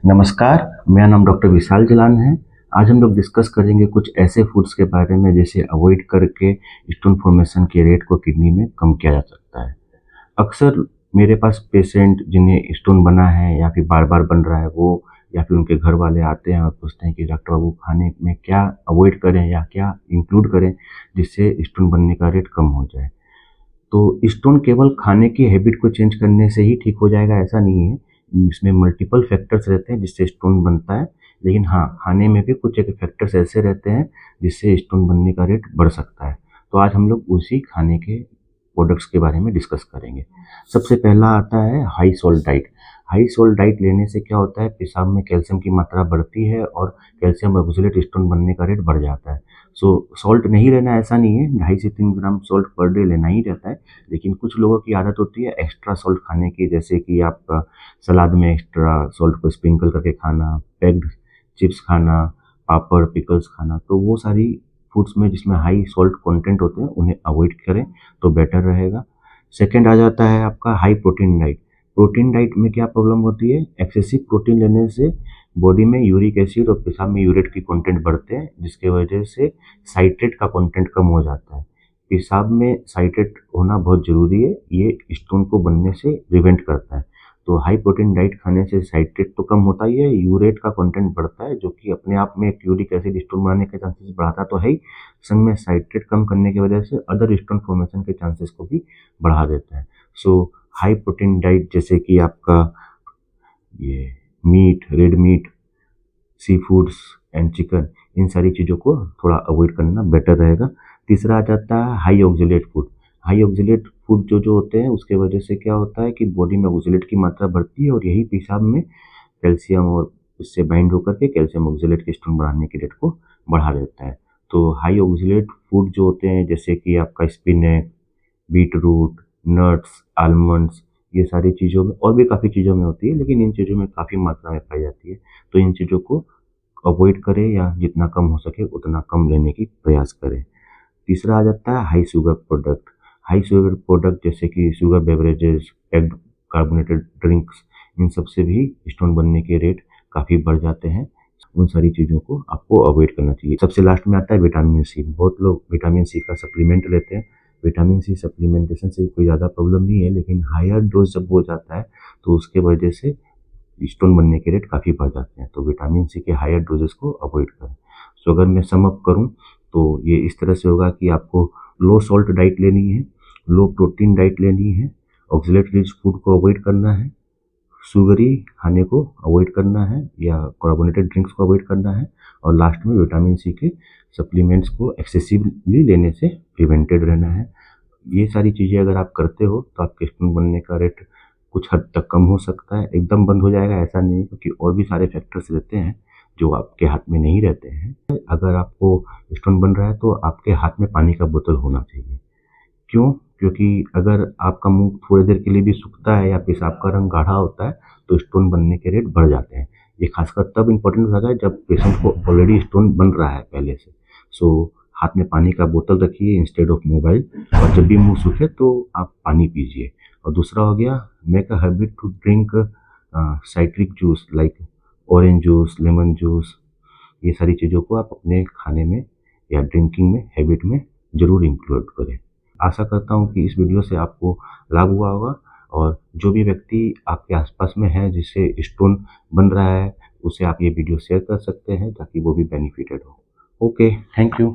नमस्कार, मेरा नाम डॉक्टर विशाल जलान है। आज हम लोग डिस्कस करेंगे कुछ ऐसे फूड्स के बारे में जिसे अवॉइड करके स्टोन फॉर्मेशन के रेट को किडनी में कम किया जा सकता है। अक्सर मेरे पास पेशेंट जिन्हें स्टोन बना है या फिर बार बार बन रहा है वो या फिर उनके घर वाले आते हैं और पूछते हैं कि डॉक्टर बाबू खाने में क्या अवॉइड करें या क्या इंक्लूड करें जिससे स्टोन बनने का रेट कम हो जाए। तो स्टोन केवल खाने की हैबिट को चेंज करने से ही ठीक हो जाएगा ऐसा नहीं है। इसमें मल्टीपल फैक्टर्स रहते हैं जिससे स्टोन बनता है, लेकिन हाँ, खाने में भी कुछ एक फैक्टर्स ऐसे रहते हैं जिससे स्टोन बनने का रेट बढ़ सकता है। तो आज हम लोग उसी खाने के प्रोडक्ट्स के बारे में डिस्कस करेंगे। सबसे पहला आता है high salt diet. High salt diet लेने से क्या होता है, पेशाब में कैल्शियम की मात्रा बढ़ती है और कैल्शियम ऑक्सलेट स्टोन बनने का रेट बढ़ जाता है। सो सॉल्ट नहीं लेना ऐसा नहीं है, 2.5 से 3 ग्राम सॉल्ट पर डे लेना ही रहता है, लेकिन कुछ लोगों की आदत होती है एक्स्ट्रा सॉल्ट खाने की, जैसे कि आप सलाद में एक्स्ट्रा सॉल्ट को स्प्रिंकल करके खाना, पैक्ड चिप्स खाना, पापड़ पिकल्स खाना। तो वो सारी फूड्स में जिसमें हाई सॉल्ट कंटेंट होते हैं उन्हें अवॉइड करें तो बेटर रहेगा। सेकंड आ जाता है आपका high protein diet. Protein diet में क्या प्रॉब्लम होती है, एक्सेसिव प्रोटीन लेने से बॉडी में यूरिक एसिड और पेशाब में यूरेट की कंटेंट बढ़ते हैं, जिसके वजह से साइट्रेट का कंटेंट कम हो जाता है। पेशाब में साइट्रेट होना बहुत ज़रूरी है, ये स्टोन को बनने से प्रिवेंट करता है। तो हाई प्रोटीन डाइट खाने से साइट्रेट तो कम होता ही है, यूरेट का कंटेंट बढ़ता है, जो कि अपने आप में एक यूरिक एसिड स्टोन बनाने के चांसेस बढ़ाता तो है ही, संग में साइट्रेट कम करने की वजह से अदर स्टोन फॉर्मेशन के चांसेस को भी बढ़ा देता है। सो हाई प्रोटीन डाइट जैसे कि आपका ये meat, red meat, seafoods and chicken, इन सारी चीज़ों को थोड़ा अवॉइड करना बेटर रहेगा। तीसरा आ जाता है high oxalate food. High oxalate food जो होते हैं उसके वजह से क्या होता है कि बॉडी में ऑक्जेलेट की मात्रा बढ़ती है और यही पेशाब में कैल्शियम और इससे बाइंड होकर के कैल्शियम ऑक्जेलेट के स्टोन बढ़ाने के रेट को बढ़ा देता है। तो हाई ऑक्जेलेट फूड जो होते हैं जैसे कि आपका spinach, beetroot, nuts, almonds, ये सारी चीज़ों में और भी काफ़ी चीज़ों में होती है, लेकिन इन चीज़ों में काफ़ी मात्रा में पाई जाती है। तो इन चीज़ों को अवॉइड करें या जितना कम हो सके उतना कम लेने की प्रयास करें। तीसरा आ जाता है high sugar product. High sugar product जैसे कि sugar beverages, packed carbonated drinks, इन सब से भी स्टोन बनने के रेट काफ़ी बढ़ जाते हैं। उन सारी चीज़ों को आपको अवॉइड करना चाहिए। सबसे लास्ट में आता है विटामिन सी। बहुत लोग विटामिन सी का सप्लीमेंट लेते हैं। विटामिन सी सप्लीमेंटेशन से कोई ज़्यादा प्रॉब्लम नहीं है, लेकिन हायर डोज जब हो जाता है तो उसके वजह से स्टोन बनने के रेट काफ़ी बढ़ जाते हैं। तो विटामिन सी के हायर डोजेस को अवॉइड करें। सो अगर मैं सम अप करूँ तो ये इस तरह से होगा कि आपको लो सॉल्ट डाइट लेनी है, लो प्रोटीन डाइट लेनी है, ऑक्सलेट रिच फूड को अवॉइड करना है, शुगरी खाने को अवॉइड करना है या कार्बोनेटेड ड्रिंक्स को अवॉइड करना है, और लास्ट में विटामिन सी के सप्लीमेंट्स को एक्सेसिवली लेने से प्रिवेंटेड रहना है। ये सारी चीज़ें अगर आप करते हो तो आपके स्टोन बनने का रेट कुछ हद तक कम हो सकता है। एकदम बंद हो जाएगा ऐसा नहीं है, क्योंकि और भी सारे फैक्टर्स रहते हैं जो आपके हाथ में नहीं रहते हैं। अगर आपको स्टोन बन रहा है तो आपके हाथ में पानी का बोतल होना चाहिए। क्यों? क्योंकि अगर आपका मुंह थोड़ी देर के लिए भी सूखता है या पेशाब का रंग गाढ़ा होता है तो स्टोन बनने के रेट बढ़ जाते हैं। ये खासकर तब इम्पोर्टेंट हो जाता है जब पेशेंट को ऑलरेडी स्टोन बन रहा है पहले से। सो हाथ में पानी का बोतल रखिए इंस्टेड ऑफ मोबाइल, और जब भी मुंह सूखे तो आप पानी पीजिए। और दूसरा हो गया, make a habit to drink citric juice like orange juice, lemon juice. ये सारी चीज़ों को आप अपने खाने में या ड्रिंकिंग में हैबिट में ज़रूर इंक्लूड करें। आशा करता हूँ कि इस वीडियो से आपको लाभ हुआ होगा, और जो भी व्यक्ति आपके आसपास में है जिससे स्टोन बन रहा है उसे आप ये वीडियो शेयर कर सकते हैं ताकि वो भी बेनिफिटेड हो। Okay, thank you.